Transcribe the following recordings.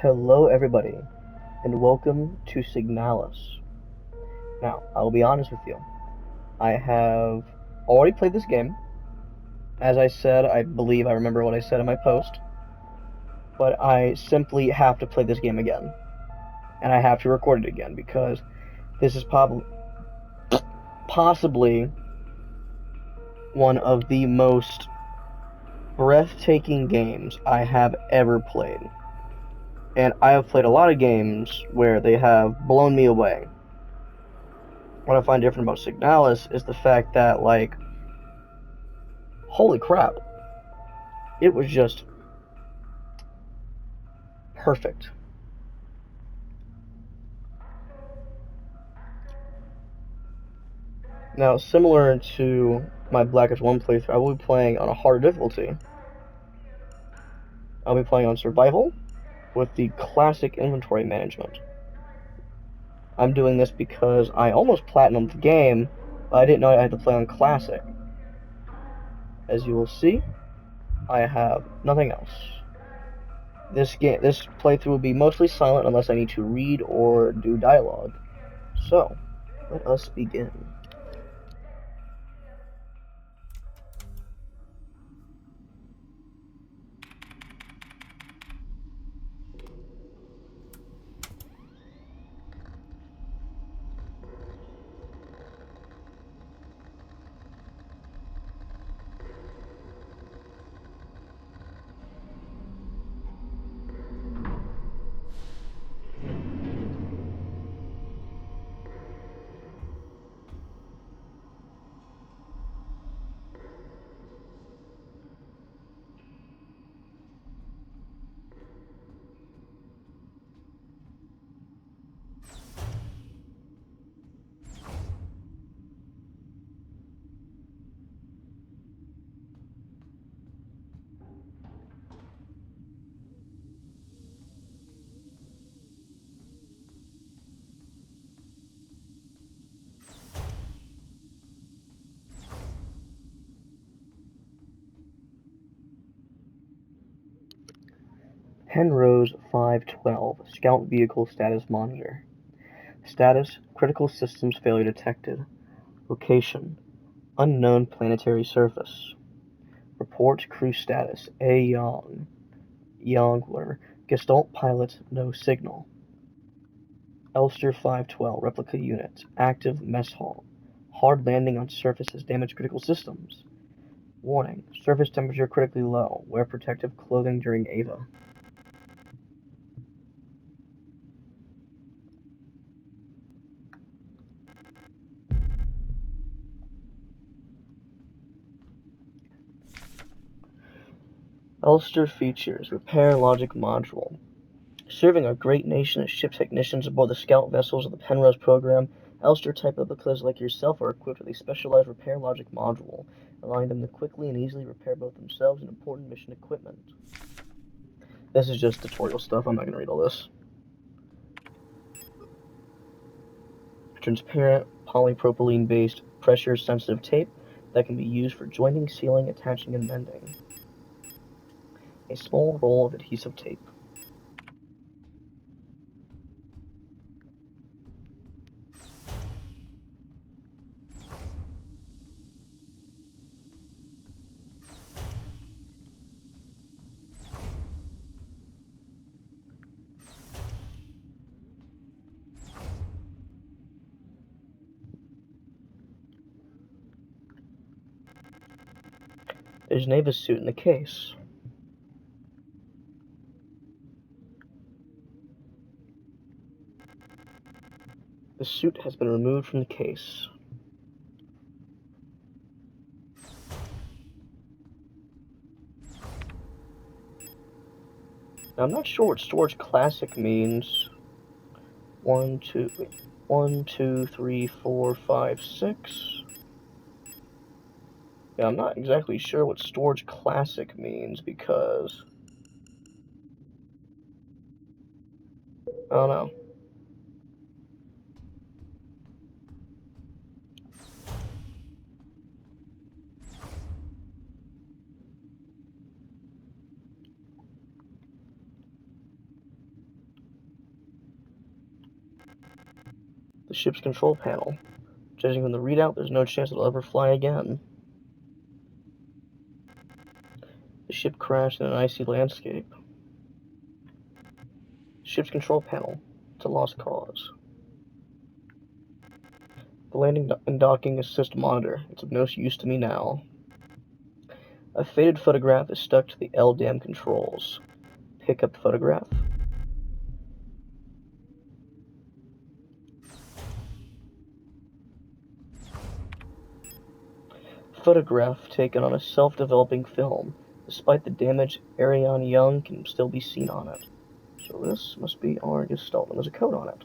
Hello, everybody, and welcome to Signalis. Now, I'll be honest with you. I have already played this game. As I said, I believe I remember what I said in my post, but I simply have to play this game again. And I have to record it again because this is possibly one of the most breathtaking games I have ever played. And I have played a lot of games where they have blown me away. What I find different about Signalis is the fact that, like, holy crap, it was just perfect. Now, similar to my Blackish 1 playthrough, I will be playing on a harder difficulty. I'll be playing on Survival with the classic inventory management. I'm doing this because I almost platinumed the game, but I didn't know I had to play on Classic. As you will see, I have nothing else. This playthrough will be mostly silent unless I need to read or do dialogue. So, let us begin. Penrose 512, Scout Vehicle Status Monitor. Status, critical systems failure detected. Location, unknown planetary surface. Report crew status, A. Young. Whatever. Gestalt pilot, no signal. Elster 512, replica unit, active mess hall. Hard landing on surface has damaged critical systems. Warning, surface temperature critically low. Wear protective clothing during AVA. Elster features Repair Logic Module. Serving our great nation as ship technicians aboard the scout vessels of the Penrose program, Elster type replicas like yourself are equipped with a specialized Repair Logic Module, allowing them to quickly and easily repair both themselves and important mission equipment. This is just tutorial stuff, I'm not going to read all this. Transparent polypropylene-based pressure-sensitive tape that can be used for joining, sealing, attaching, and mending. A small roll of adhesive tape. There's an Avis suit in the case. The suit has been removed from the case. Now, I'm not sure what storage classic means. 1, 2, 3, 4, 5, 6. Yeah, I'm not exactly sure what storage classic means because I don't know. the ship's control panel. Judging from the readout, there's no chance it'll ever fly again. The ship crashed in an icy landscape. Ship's control panel. It's a lost cause. The landing and docking assist monitor. It's of no use to me now. A faded photograph is stuck to the LDAM controls. Pick up photograph. Photograph taken on a self-developing film. Despite the damage, Ariane Young can still be seen on it. So this must be our Gestalt, and there's a code on it.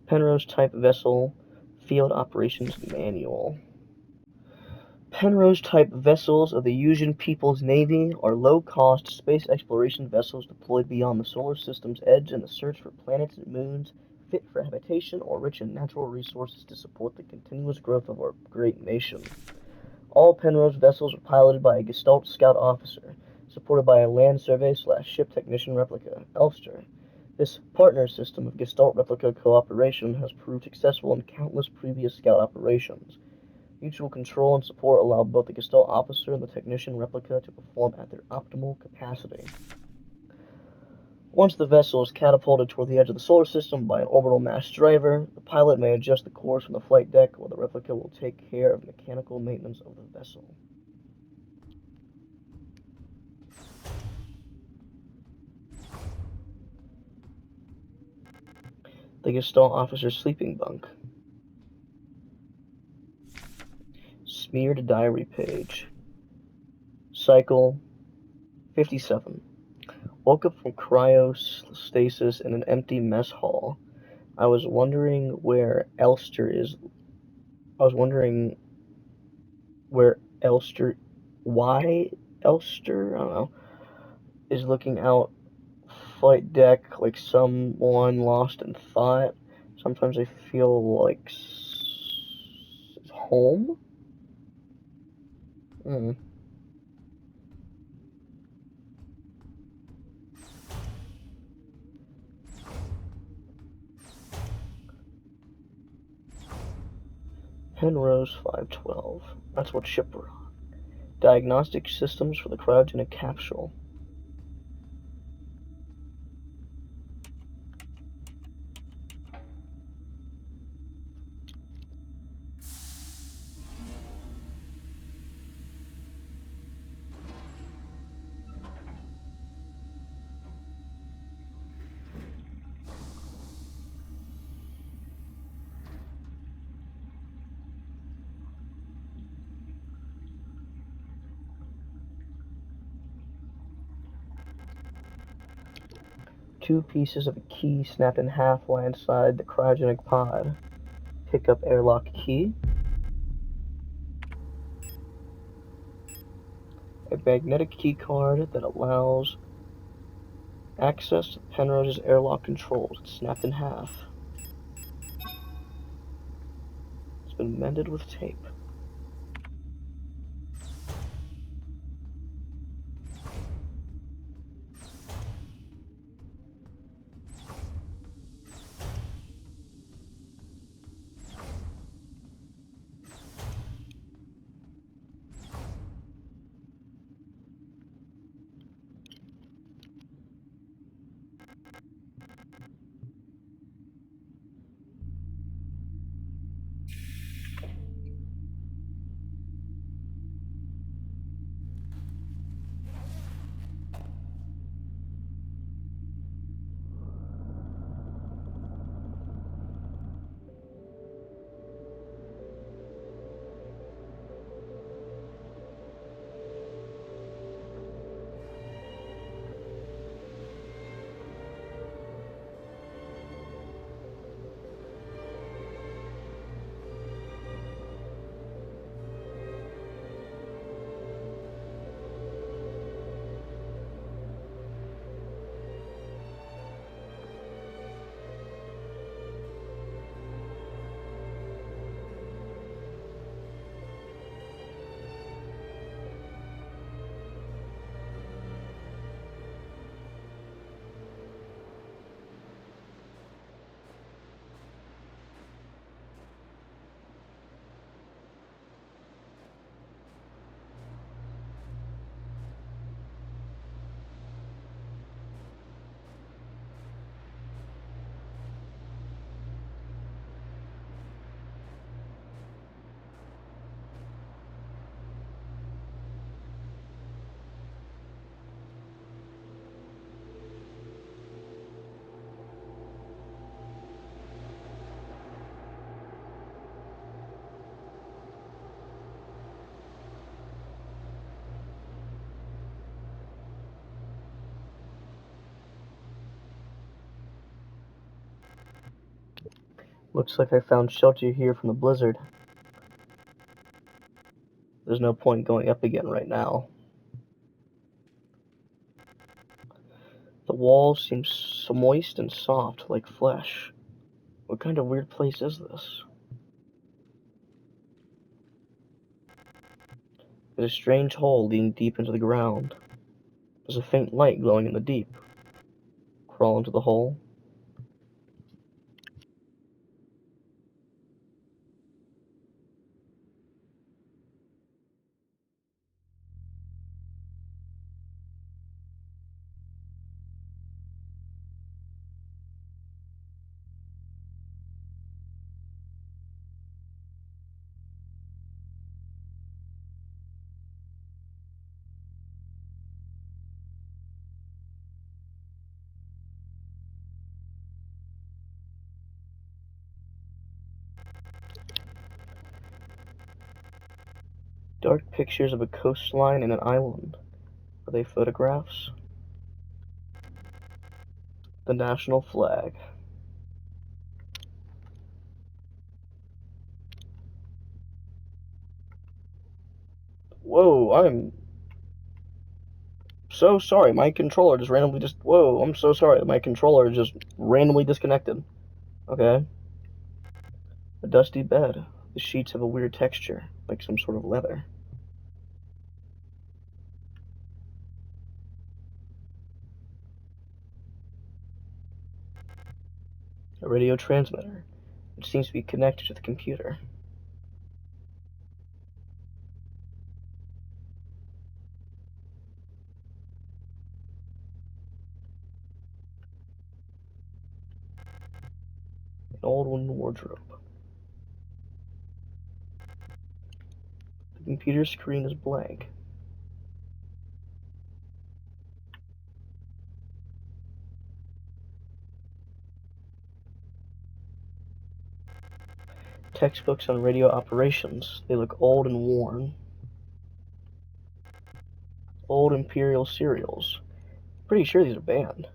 Penrose Type Vessel Field Operations Manual. Penrose type vessels of the Usean People's Navy are low-cost space exploration vessels deployed beyond the solar system's edge in the search for planets and moons fit for habitation or rich in natural resources to support the continuous growth of our great nation. All Penrose vessels are piloted by a Gestalt Scout officer, supported by a land survey/ship technician replica, Elster. This partner system of Gestalt replica cooperation has proved successful in countless previous Scout operations. Mutual control and support allow both the Gestalt officer and the technician replica to perform at their optimal capacity. Once the vessel is catapulted toward the edge of the solar system by an orbital mass driver, the pilot may adjust the course from the flight deck, while the replica will take care of mechanical maintenance of the vessel. The Gestalt officer's sleeping bunk. Smeared diary page. Cycle 57. Woke up from cryostasis in an empty mess hall. I was wondering where Elster is. Why Elster, I don't know, is looking out flight deck like someone lost in thought. Sometimes I feel like home. Penrose 512. That's what ship we're on. Diagnostic systems for the cryogenic capsule. Two pieces of a key snapped in half lie inside the cryogenic pod. Pick up airlock key. A magnetic key card that allows access to Penrose's airlock controls. It's snapped in half. It's been mended with tape. Looks like I found shelter here from the blizzard. There's no point going up again right now. The walls seem so moist and soft, like flesh. What kind of weird place is this? There's a strange hole leading deep into the ground. There's a faint light glowing in the deep. Crawl into the hole. Dark pictures of a coastline and an island. Are they photographs? The national flag. Whoa, I'm so sorry. My controller just randomly Whoa, I'm so sorry. My controller just randomly disconnected. Okay. A dusty bed. The sheets have a weird texture, like some sort of leather. A radio transmitter. It seems to be connected to the computer. An old wooden wardrobe. The computer screen is blank. Textbooks on radio operations. They look old and worn. Old Imperial cereals. Pretty sure these are banned.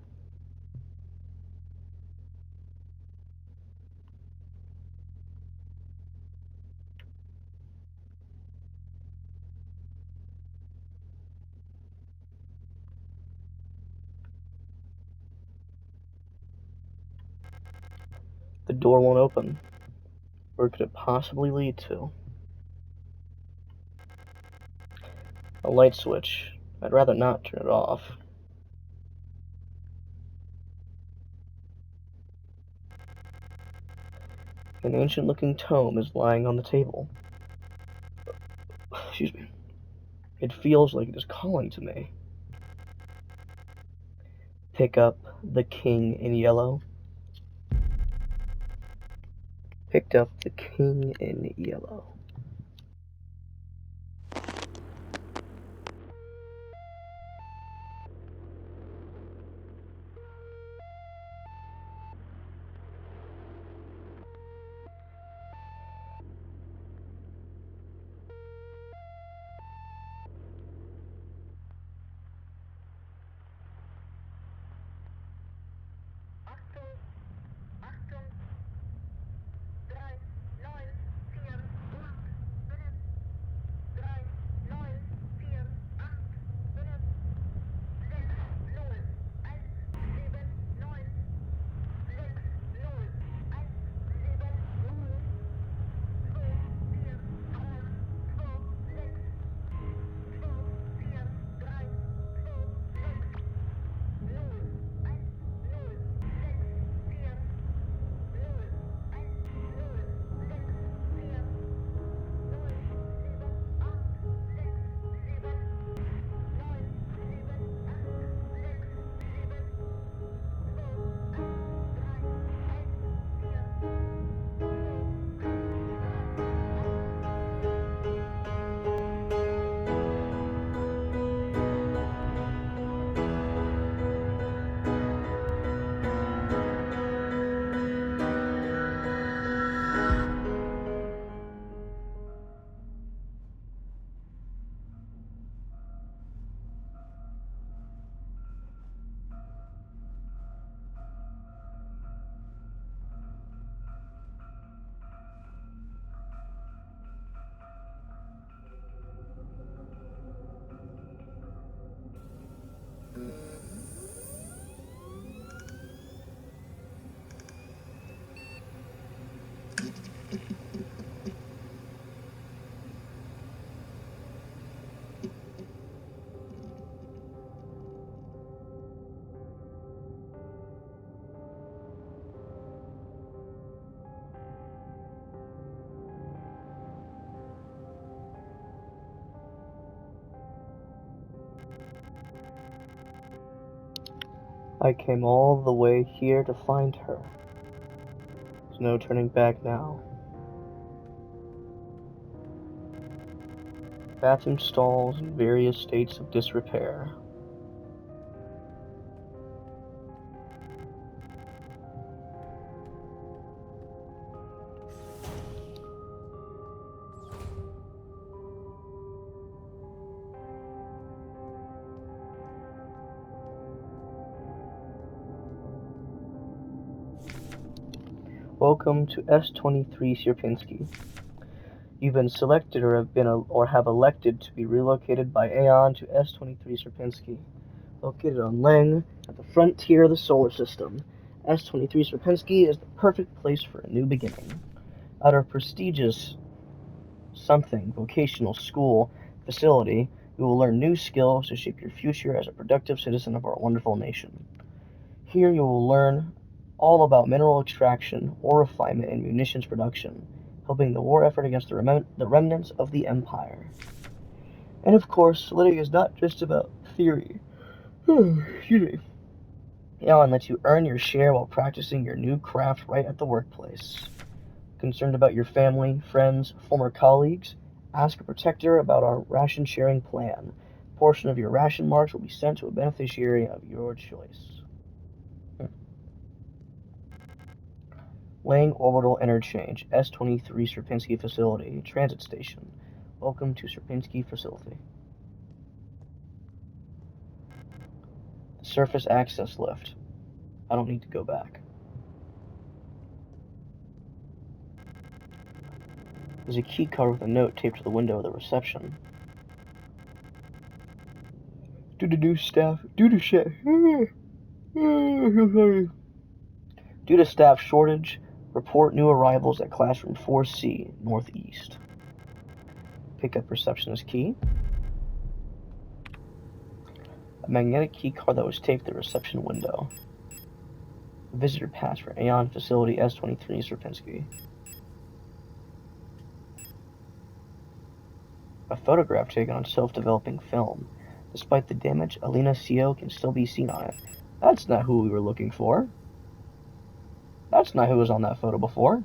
The door won't open. Where could it possibly lead to? A light switch. I'd rather not turn it off. An ancient-looking tome is lying on the table. Excuse me. It feels like it is calling to me. Pick up The King in Yellow. Picked up The King in Yellow. I came all the way here to find her. There's no turning back now. Bathroom stalls in various states of disrepair. Welcome to S23 Sierpinski. You've been selected or have elected to be relocated by Aeon to S23 Sierpinski. Located on Leng, at the frontier of the solar system, S23 Sierpinski is the perfect place for a new beginning. At our prestigious vocational school facility, you will learn new skills to shape your future as a productive citizen of our wonderful nation. Here you will learn all about mineral extraction, ore refinement, and munitions production, helping the war effort against the remnants of the Empire. And of course, living is not just about theory. Excuse me. Alan lets you earn your share while practicing your new craft right at the workplace. Concerned about your family, friends, former colleagues? Ask a protector about our ration sharing plan. A portion of your ration marks will be sent to a beneficiary of your choice. Lang Orbital Interchange, S23 Sierpinski Facility, Transit Station. Welcome to Sierpinski Facility. Surface access lift. I don't need to go back. There's a key card with a note taped to the window of the reception. Due to staff shortage, report new arrivals at classroom 4C, northeast. Pick up receptionist key. A magnetic key card that was taped to the reception window. A visitor pass for Aeon Facility S23 Sierpinski. A photograph taken on self-developing film. Despite the damage, Alina Sio can still be seen on it. That's not who we were looking for. That's not who was on that photo before.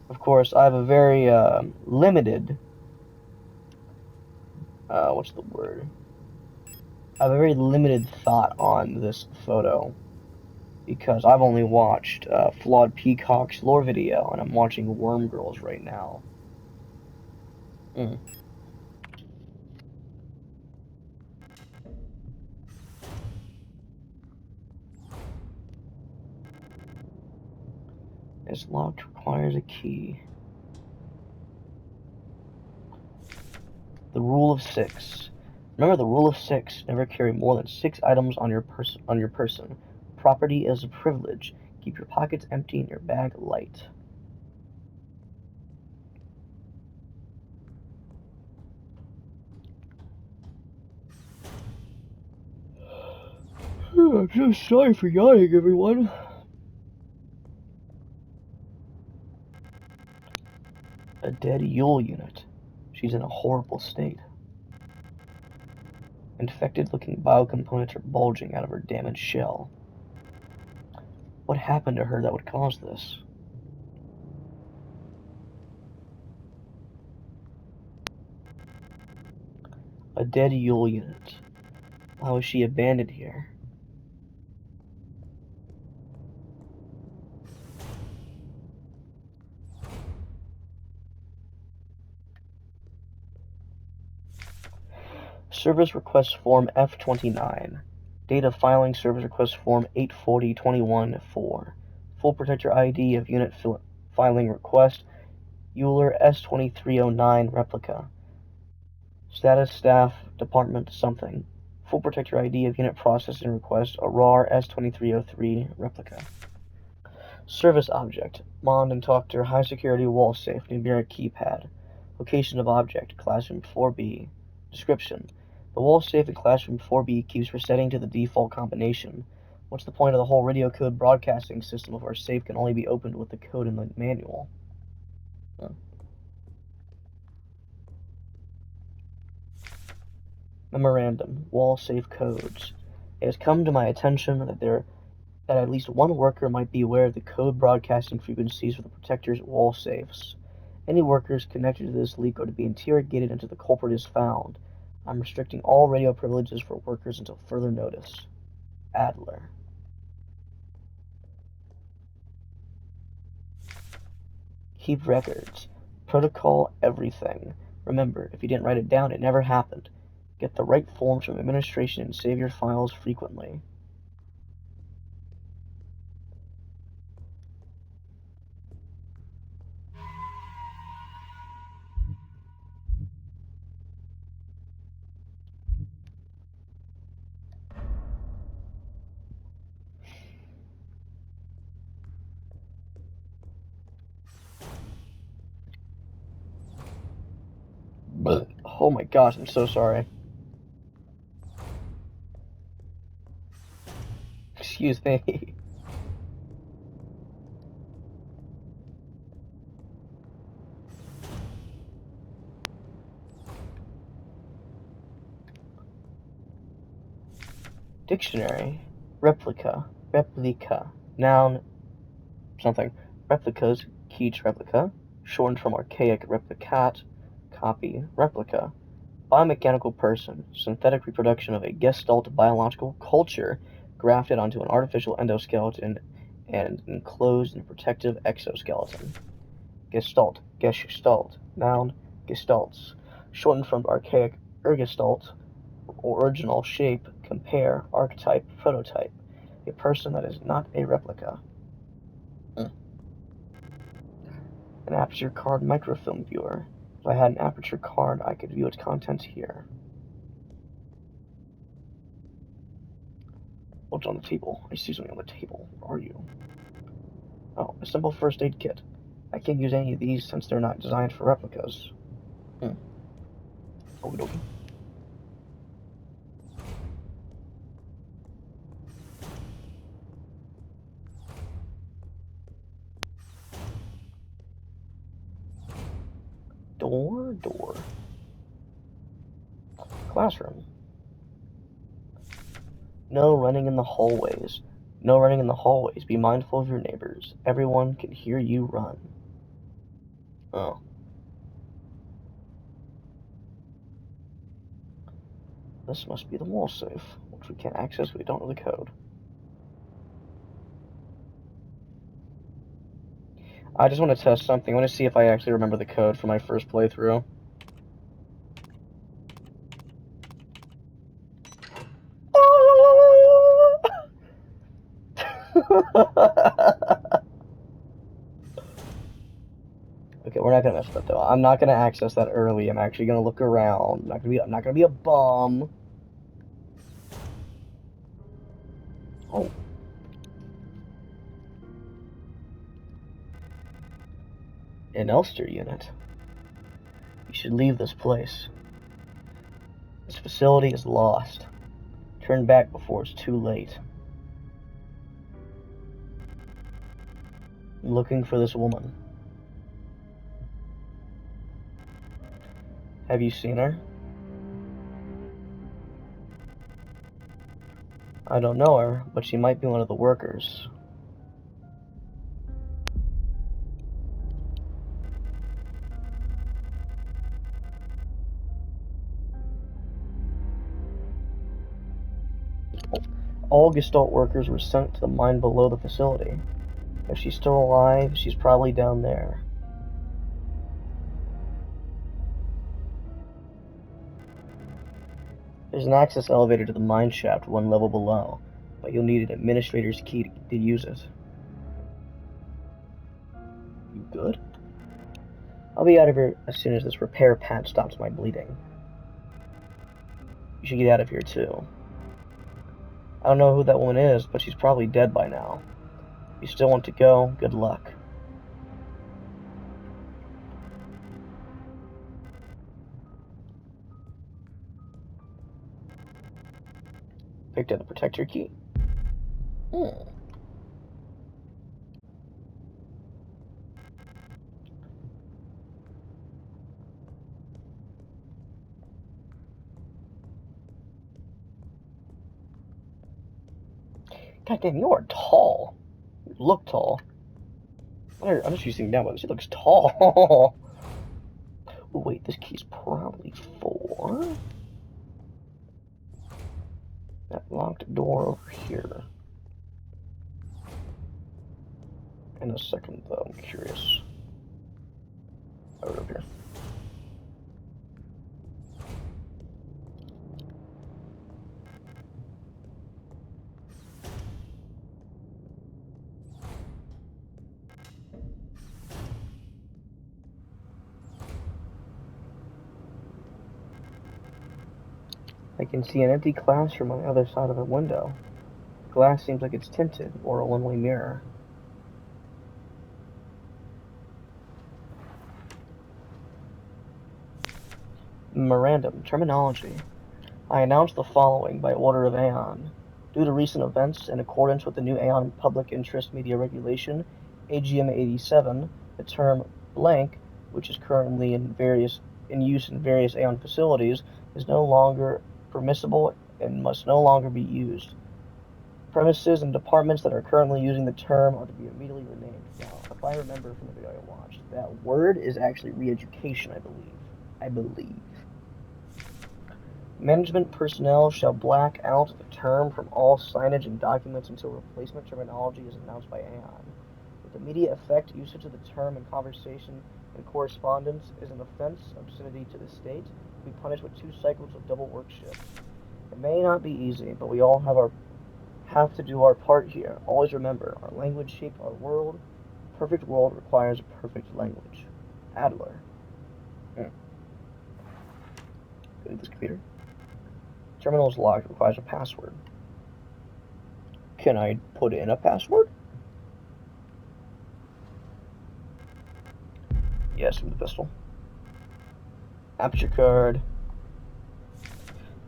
Of course, I have a very limited... what's the word? I have a very limited thought on this photo, because I've only watched Flawed Peacock's lore video, and I'm watching Worm Girls right now. This lock requires a key. The rule of 6. Remember the rule of 6. Never carry more than 6 items on your person. Property is a privilege. Keep your pockets empty and your bag light. I'm so sorry for yawning, everyone. A dead Yule unit. She's in a horrible state. Infected-looking biocomponents are bulging out of her damaged shell. What happened to her that would cause this? A dead Yule unit. Why was she abandoned here? Service Request Form F29. Data Filing Service Request Form 84021-4. Full Protector ID of Unit Filing Request. Euler S2309 Replica. Status Staff Department something. Full Protector ID of Unit Processing Request. Arar S2303 Replica. Service Object. Mond and Doctor High Security Wall Safe. Numeric Keypad. Location of Object. Classroom 4B. Description. The wall safe in Classroom 4B keeps resetting to the default combination. What's the point of the whole radio code broadcasting system if our safe can only be opened with the code in the manual? Memorandum: Wall safe codes. It has come to my attention that at least one worker might be aware of the code broadcasting frequencies for the Protector's wall safes. Any workers connected to this leak are to be interrogated until the culprit is found. I'm restricting all radio privileges for workers until further notice. Adler. Keep records. Protocol everything. Remember, if you didn't write it down, it never happened. Get the right forms from administration and save your files frequently. But, oh my gosh, I'm so sorry. Excuse me. Dictionary. Replica. Replica. Noun. Something. Replicas. Keach replica. Shortened from archaic replicat. Copy. Replica. Biomechanical person. Synthetic reproduction of a gestalt biological culture grafted onto an artificial endoskeleton and enclosed in a protective exoskeleton. Gestalt. Gestalt. Noun. Gestalts. Shortened from archaic ergestalt. Original shape. Compare. Archetype. Prototype. A person that is not a replica. An aperture card microfilm viewer. If I had an aperture card, I could view its contents here. What's on the table? I see something on the table. Where are you? Oh, a simple first aid kit. I can't use any of these since they're not designed for replicas. Okie dokie. Door. Classroom. No running in the hallways. No running in the hallways. Be mindful of your neighbors. Everyone can hear you run. Oh. This must be the wall safe, which we can't access if we don't know the code. I just want to test something. I want to see if I actually remember the code for my first playthrough. Okay, we're not gonna mess with that though. I'm not gonna access that early. I'm actually gonna look around. I'm not gonna be a bum. Oh. An Elster unit. You should leave this place. This facility is lost. Turn back before it's too late. I'm looking for this woman. Have you seen her? I don't know her, but she might be one of the workers. All Gestalt workers were sent to the mine below the facility. If she's still alive, she's probably down there. There's an access elevator to the mine shaft one level below, but you'll need an administrator's key to use it. You good? I'll be out of here as soon as this repair patch stops my bleeding. You should get out of here too. I don't know who that woman is, but she's probably dead by now. If you still want to go, good luck. Picked up the protector key. God damn, you are tall. You look tall. I'm just using that one. He looks tall. Oh, wait, this key's probably for that locked door over here. In a second, though, I'm curious. Over here. I can see an empty classroom on the other side of the window. The glass seems like it's tinted, or a one-way mirror. Memorandum. Terminology. I announce the following by order of Aeon. Due to recent events, in accordance with the new Aeon Public Interest Media Regulation, AGM 87, the term blank, which is currently in use in various Aeon facilities, is no longer permissible and must no longer be used. Premises and departments that are currently using the term are to be immediately renamed. Now, if I remember from the video I watched, that word is actually re-education, I believe. Management personnel shall black out the term from all signage and documents until replacement terminology is announced by Aeon. With immediate effect, usage of the term in conversation and correspondence is an offense, obscenity to the state, to be punished with 2 cycles of double work shifts. It may not be easy, but we all have to do our part here. Always remember, our language shaped our world. A perfect world requires a perfect language. Adler. Go to this computer. Terminal is locked, requires a password. Can I put in a password? Yes, from the pistol. Aperture card.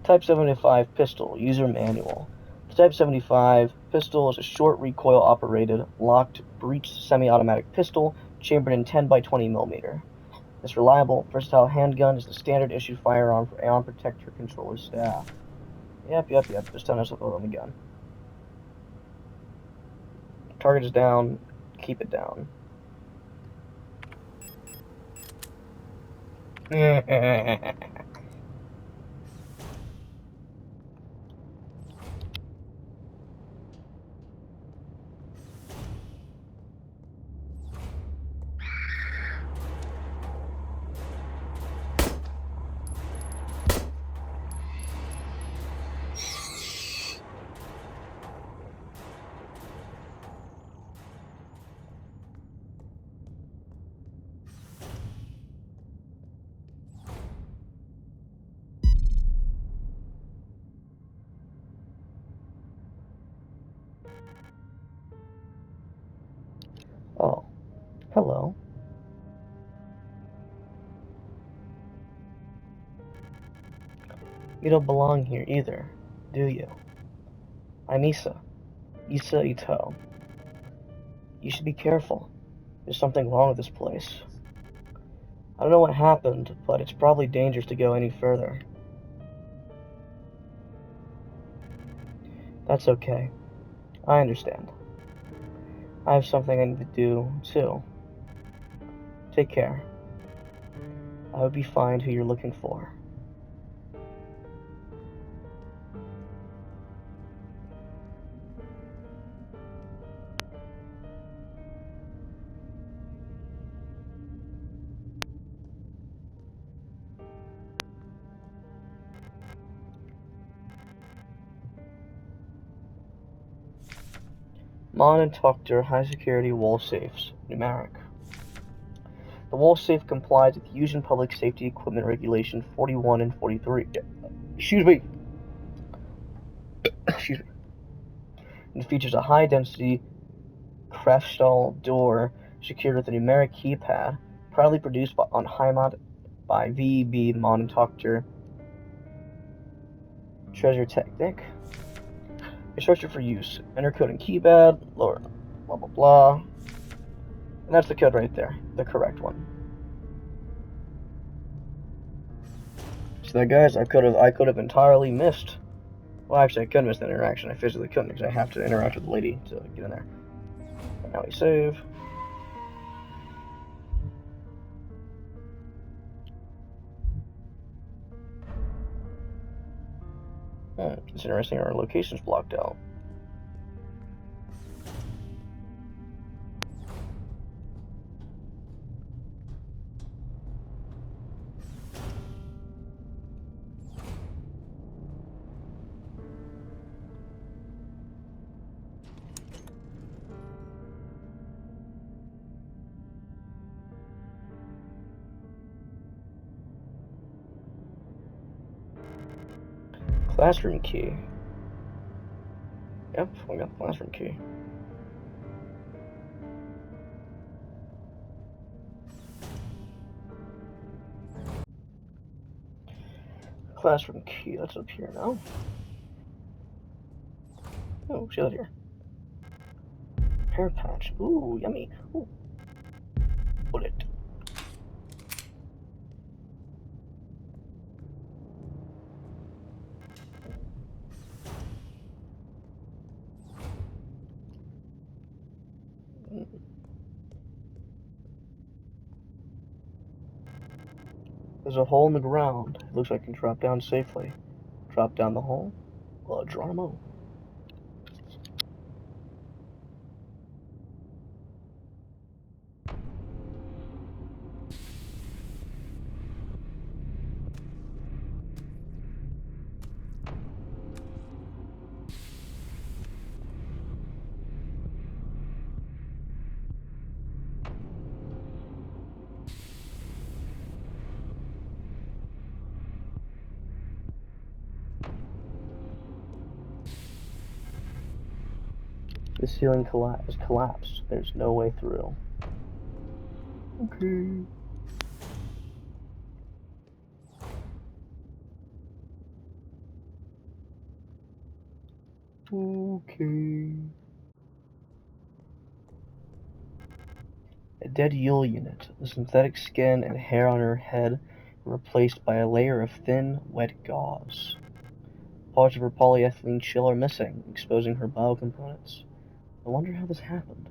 Type 75 pistol, user manual. The Type 75 pistol is a short recoil operated, locked, breech semi-automatic pistol, chambered in 10 by 20 millimeter. This reliable, versatile handgun is the standard issue firearm for Aeon Protector controller staff. Yep. Just telling us about the gun. Target is down. Keep it down. Oh, hello. You don't belong here either, do you? I'm Isa Ito. You should be careful. There's something wrong with this place. I don't know what happened, but it's probably dangerous to go any further. That's okay. I understand. I have something I need to do, too. Take care. I hope you find who you're looking for. Mon and Tucker high-security wall safes. Numeric. The wall safe complies with Fusion Public Safety Equipment Regulation 41 and 43. Excuse me. And features a high-density Krafstall door secured with a numeric keypad, proudly produced on Heimat by VEB Mon and Tucker Treasure Technic. Instruction for use. Enter code and keypad, lower, blah blah blah. And that's the code right there, the correct one. So that, guys, I could have entirely missed Well, actually, I couldn't miss that interaction. I physically couldn't because I have to interact with the lady to get in there. And now we save. It's interesting, our location's blocked out. Classroom key. Yep, we got the classroom key. Classroom key, that's up here now. Oh, she got here. Hair patch. Ooh, yummy. Ooh. Bullet. There's a hole in the ground. It looks like I can drop down safely. Drop down the hole. Geronimo. The ceiling is collapsed. There's no way through. Okay. Okay. A dead Yule unit. The synthetic skin and hair on her head were replaced by a layer of thin, wet gauze. Parts of her polyethylene shell are missing, exposing her biocomponents. I wonder how this happened.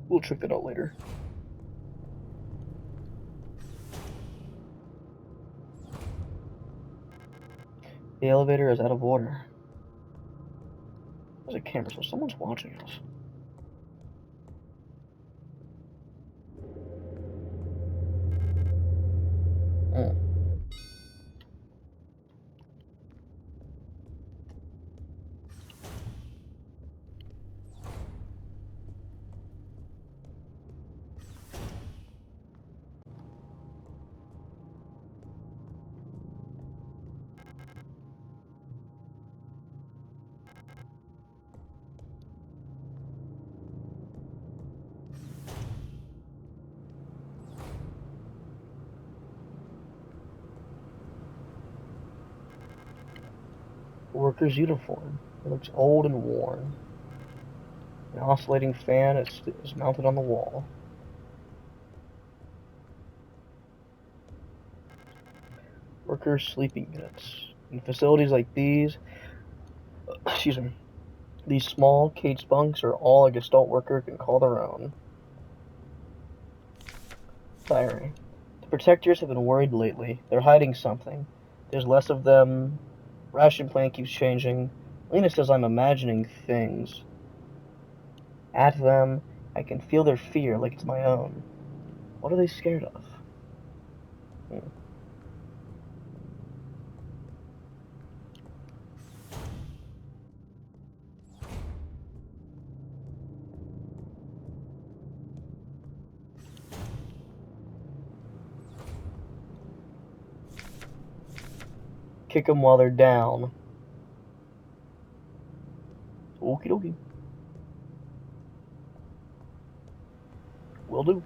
We'll check that out later. The elevator is out of order. There's a camera, so someone's watching us. Worker's uniform. It looks old and worn. An oscillating fan is mounted on the wall. Workers' sleeping units. In facilities like these, excuse me, these small caged bunks are all a Gestalt worker can call their own. Diary. The protectors have been worried lately. They're hiding something. There's less of them. Ration plan keeps changing. Lena says I'm imagining things. At them, I can feel their fear like it's my own. What are they scared of? Kick them while they're down. Okie dokie. Will do.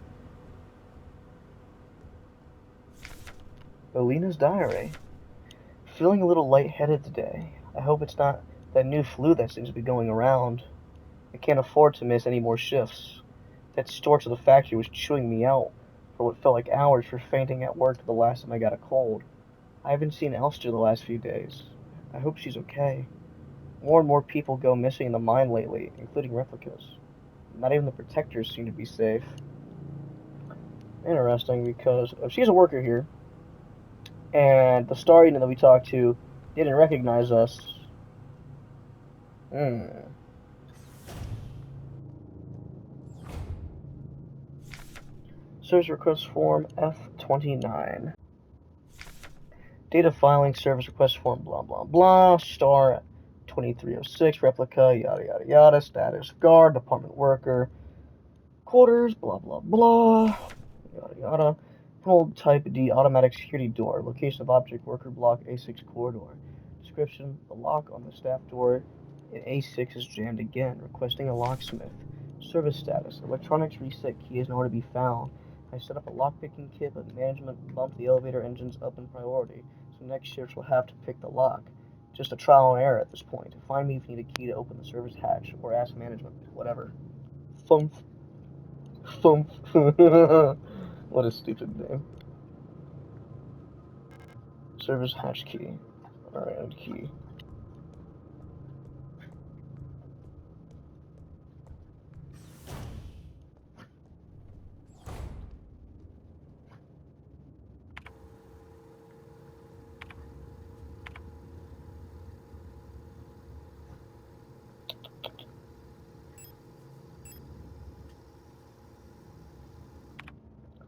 Alina's diary. Feeling a little lightheaded today. I hope it's not That new flu that seems to be going around. I can't afford to miss any more shifts. That store to the factory was chewing me out for what felt like hours for fainting at work the last time I got a cold. I haven't seen Elster the last few days. I hope she's okay. More and more people go missing in the mine lately, including replicas. Not even the protectors seem to be safe. Interesting, because she's a worker here, and the star unit that we talked to didn't recognize us. Service request form F29. Data filing service request form blah blah blah. Star 2306 replica yada yada yada. Status guard, department worker, quarters blah blah blah. Yada yada. Hold type D automatic security door. Location of object worker block A6 corridor. Description: the lock on the staff door in A6 is jammed again. Requesting a locksmith. Service status: electronics reset key is nowhere to be found. I set up a lockpicking kit, but management bumped the elevator engines up in priority, so next shift will have to pick the lock. Just a trial and error at this point. Find me if you need a key to open the service hatch, or ask management. Whatever. Thump. Thump. What a stupid name. Service hatch key. Alright, key.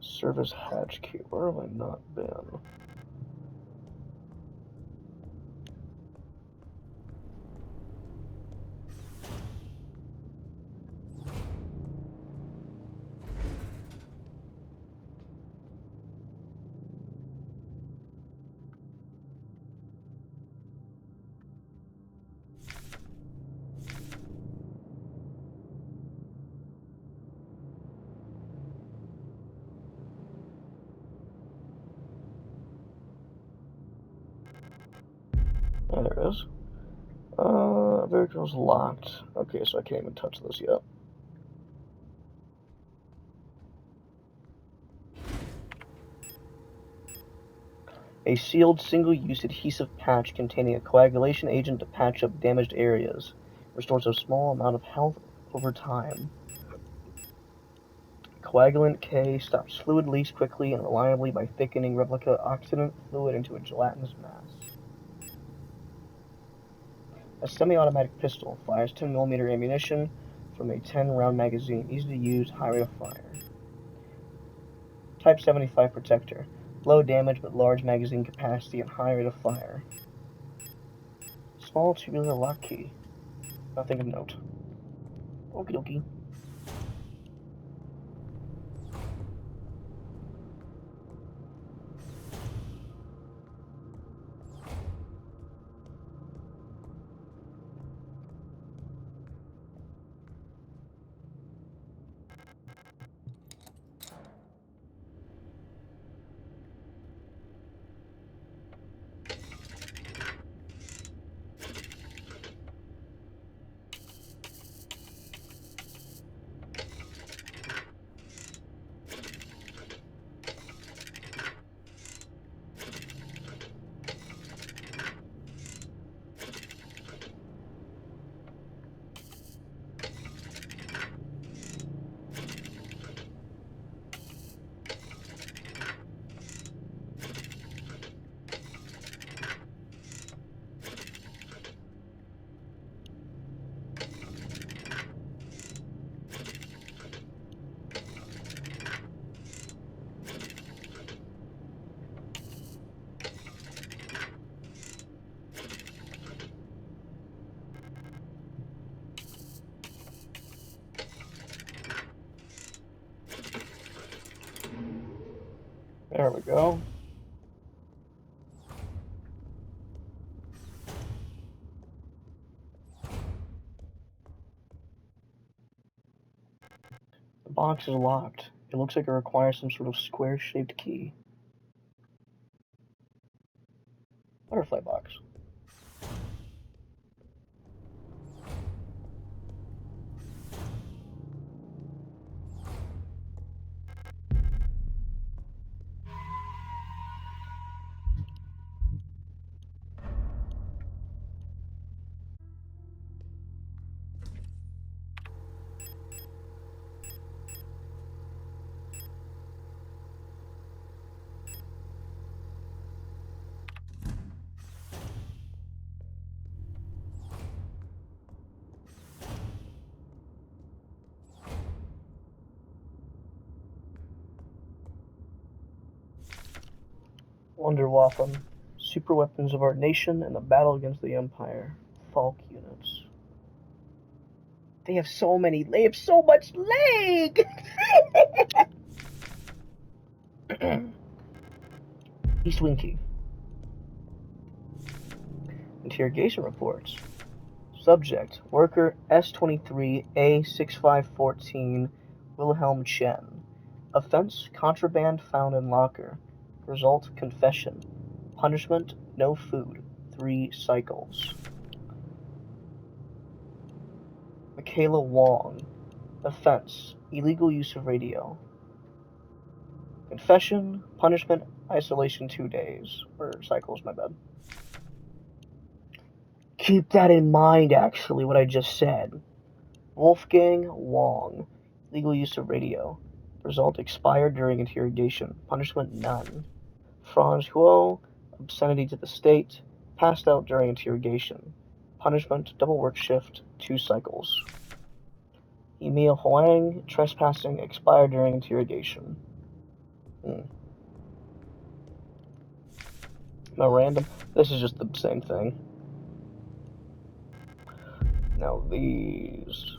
Service hatch key. Where have I not been? Oh, there it is. Vehicle's locked. Okay, so I can't even touch this yet. A sealed single-use adhesive patch containing a coagulation agent to patch up damaged areas. Restores a small amount of health over time. Coagulant K stops fluid leaks quickly and reliably by thickening replica oxidant fluid into a gelatinous mass. A semi-automatic pistol fires 10mm ammunition from a 10-round magazine. Easy to use, high rate of fire. Type 75 protector. Low damage but large magazine capacity and high rate of fire. Small tubular lock key. Nothing of note. Okie dokie. There we go. The box is locked. It looks like it requires some sort of square-shaped key. Butterfly box. Wunderwaffen, super weapons of our nation in the battle against the Empire. Falk units. They have so much leg! East Winky. Interrogation reports. Subject, worker S23A6514, Wilhelm Chen. Offense, contraband found in locker. Result, confession. Punishment, no food. 3 cycles. Michaela Wong. Offense, illegal use of radio. Confession, punishment, isolation 2 days. Or cycles, my bad. Keep that in mind, actually, what I just said. Wolfgang Wong. Legal use of radio. Result, expired during interrogation. Punishment, none. Franz Huo. Obscenity to the state. Passed out during interrogation. Punishment, double work shift, 2 cycles. Emil Huang. Trespassing, expired during interrogation. Memorandum. This is just the same thing. Now these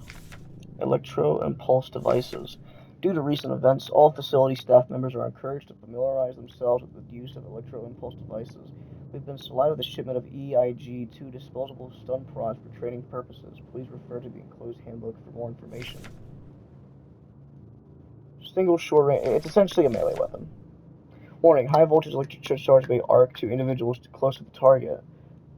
electro-impulse devices. Due to recent events, all facility staff members are encouraged to familiarize themselves with the use of electro-impulse devices. We've been supplied with a shipment of EIG-2 disposable stun prods for training purposes. Please refer to the enclosed handbook for more information. Single short range. It's essentially a melee weapon. Warning, high voltage electric charge may arc to individuals close to the target.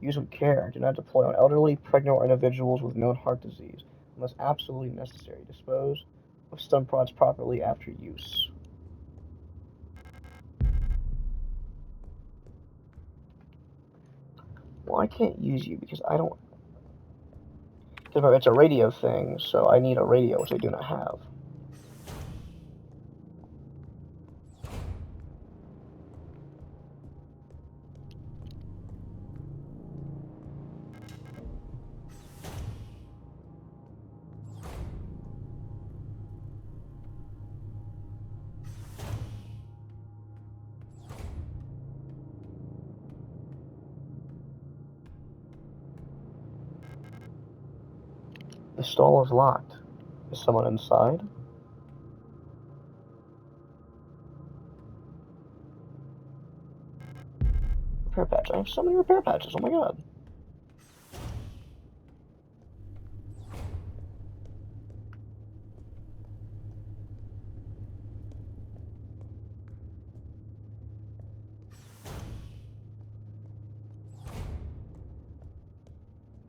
Use with care. Do not deploy on elderly, pregnant, or individuals with known heart disease, unless absolutely necessary. Dispose of stun prods properly after use. Well, I can't use you because I don't... It's a radio thing, so I need a radio, which I do not have. The stall is locked. Is someone inside? Repair patch. I have so many repair patches. Oh my god.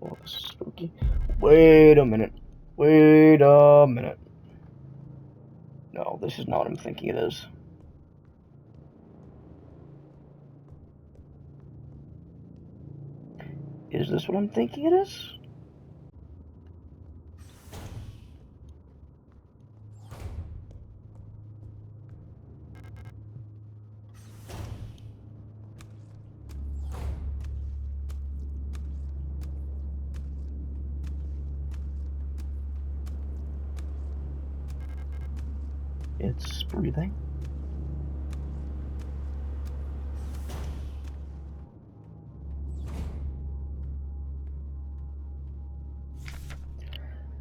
Oh, this is spooky. Wait a minute. Wait a minute. No, this is not what I'm thinking it is. Is this what I'm thinking it is? It's breathing.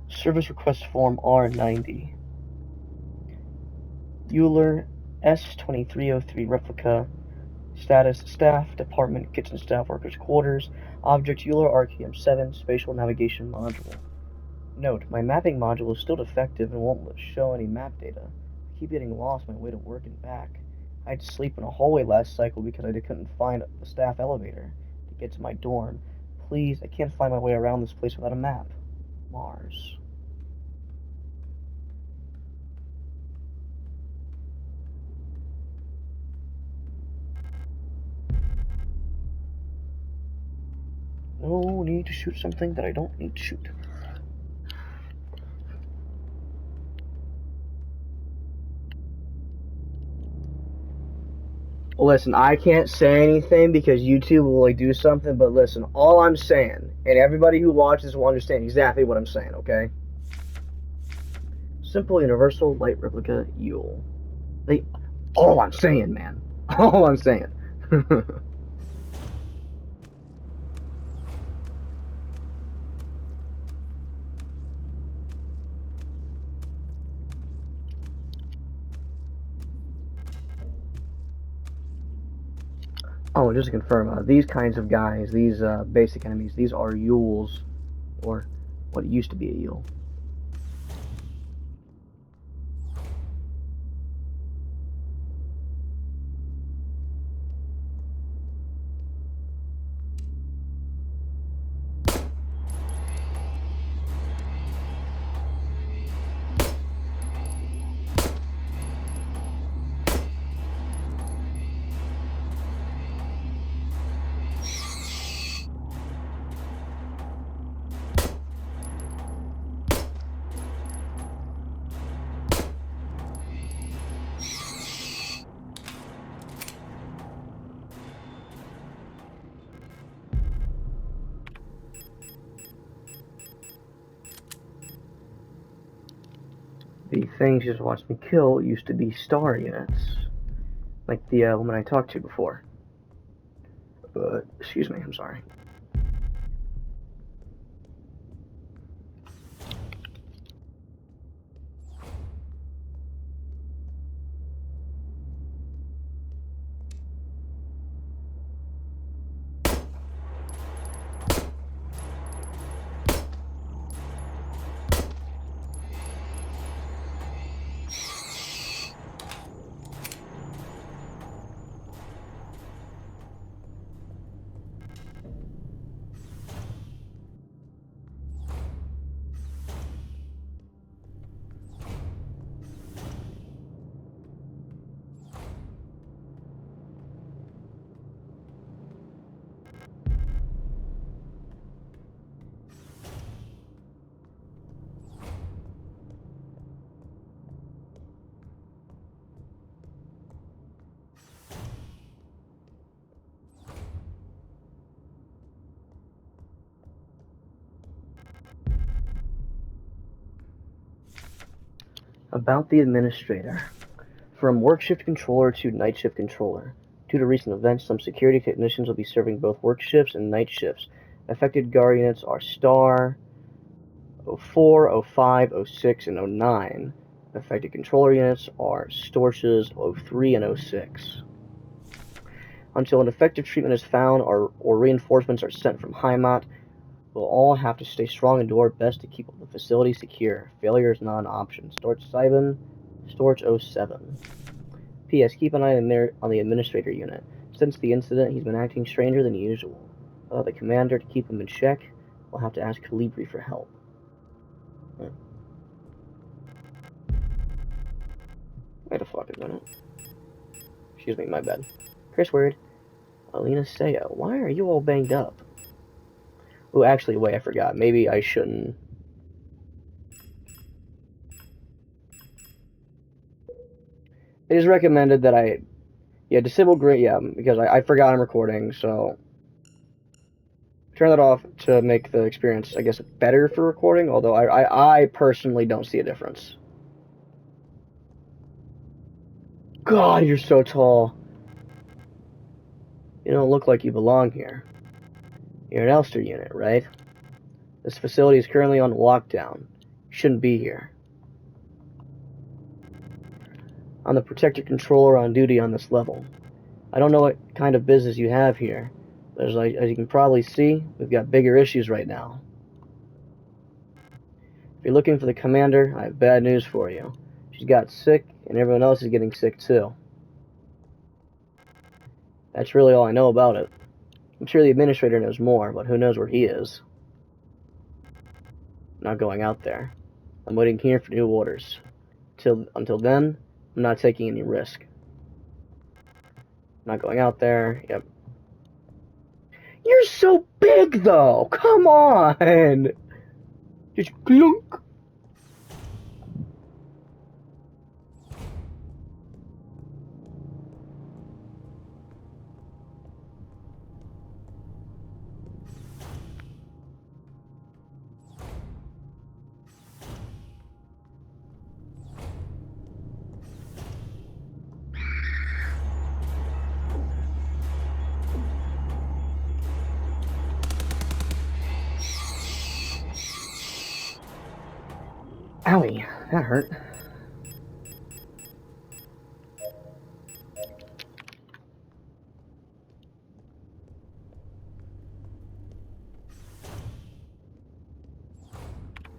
Service request form R90. Euler S2303 replica. Status staff, department, kitchen staff, workers' quarters. Object Euler RQM7 spatial navigation module. Note, my mapping module is still defective and won't show any map data. I keep getting lost on my way to work and back. I had to sleep in a hallway last cycle because I couldn't find the staff elevator to get to my dorm. Please, I can't find my way around this place without a map. Mars. No need to shoot something that I don't need to shoot. Listen, I can't say anything because YouTube will do something, but listen, all I'm saying, and everybody who watches will understand exactly what I'm saying, okay? Simple universal light replica Yule. All I'm saying, man. All I'm saying. Oh, just to confirm, these kinds of guys, these basic enemies, these are Yules, or what used to be a Yule. The things you just watched me kill used to be star units, like the woman I talked to before. But, excuse me, I'm sorry. About the administrator. From work shift controller to night shift controller. Due to recent events, some security technicians will be serving both work shifts and night shifts. Affected guard units are Star, 04, 05, 06, and 09. Affected controller units are Storches, 03, and 06. Until an effective treatment is found or reinforcements are sent from Heimat, we'll all have to stay strong and do our best to keep the facility secure. Failure is not an option. Storch 7, Storch 07. P.S. Keep an eye on the administrator unit. Since the incident, he's been acting stranger than usual. The commander, to keep him in check, will have to ask Calibri for help. Wait a fucking minute. Excuse me, my bad. Curse word. Alina Seo, why are you all banged up? Oh, actually, wait, I forgot. Maybe I shouldn't. It is recommended that I... Yeah, disable grid, yeah, because I forgot I'm recording, so... Turn that off to make the experience, I guess, better for recording, although I personally don't see a difference. God, you're so tall. You don't look like you belong here. You're an Elster unit, right? This facility is currently on lockdown. You shouldn't be here. I'm the protector controller on duty on this level. I don't know what kind of business you have here, but as you can probably see, we've got bigger issues right now. If you're looking for the commander, I have bad news for you. She's got sick, and everyone else is getting sick too. That's really all I know about it. I'm sure the administrator knows more, but who knows where he is. I'm not going out there. I'm waiting here for new orders. Until then, I'm not taking any risk. I'm not going out there. Yep. You're so big, though! Come on! Just clunk! Owie, that hurt.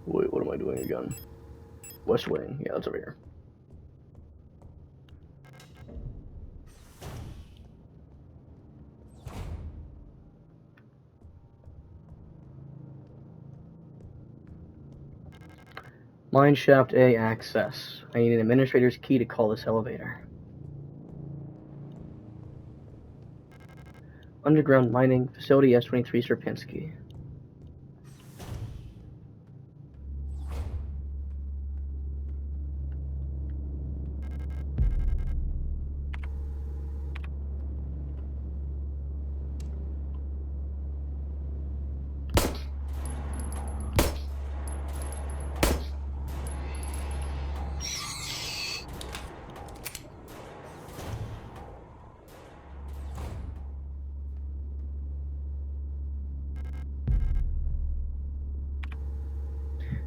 Wait, what am I doing again? West Wing. Yeah, that's over here. Mineshaft A access. I need an administrator's key to call this elevator. Underground mining facility S23 Sierpinski.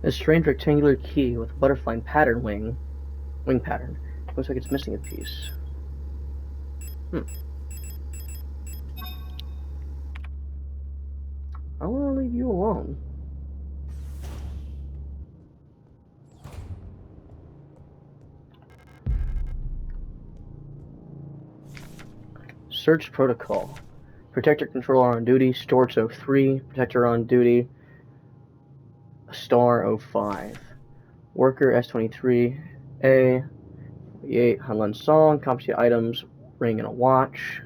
A strange rectangular key with a butterfly pattern wing pattern. Looks like it's missing a piece. I want to leave you alone. Search protocol. Protector controller on duty, Storch 03, protector on duty, Star 05. Worker S23, A, 48, Hunlun Song, competency items, ring and a watch,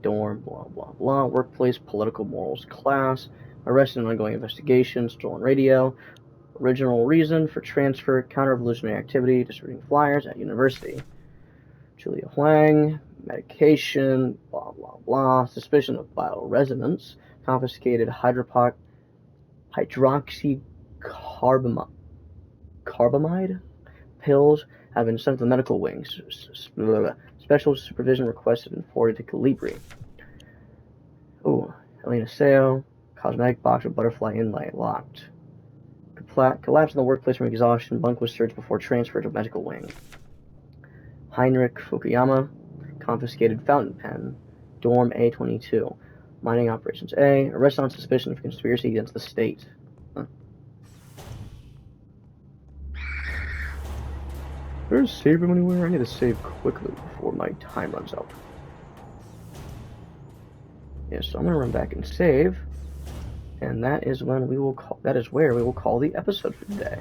dorm, blah blah blah, workplace, political morals class, arrested and ongoing investigation, stolen radio, original reason for transfer, counter-revolutionary activity, distributing flyers at university. Julia Huang, medication, blah blah blah, suspicion of bioresonance, confiscated hydroxycarbamide pills have been sent to the medical wings. Special supervision requested and forwarded to Calibri. Oh, Elena Seo, cosmetic box with butterfly inlay locked. Collapsed in the workplace from exhaustion. Bunk was searched before transfer to medical wing. Heinrich Fukuyama, confiscated fountain pen. Dorm A22. Mining operations A. Arrest on suspicion of conspiracy against the state. There's a save room anywhere? I need to save quickly before my time runs out. Yeah, so I'm gonna run back and save, and that is when we will call. That is where we will call the episode for today.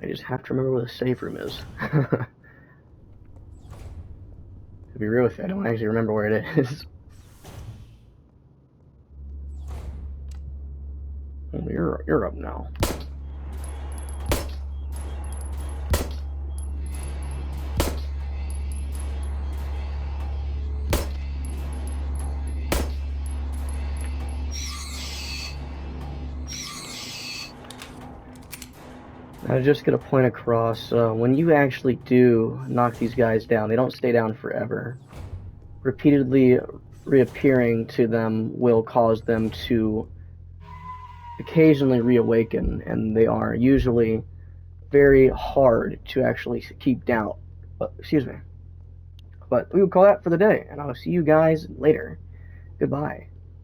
I just have to remember where the save room is. To be real with you, I don't actually remember where it is. You're up now. I just get a point across. When you actually do knock these guys down, they don't stay down forever. Repeatedly reappearing to them will cause them to occasionally reawaken, and they are usually very hard to actually keep down. Excuse me. But we will call that for the day, and I'll see you guys later. Goodbye.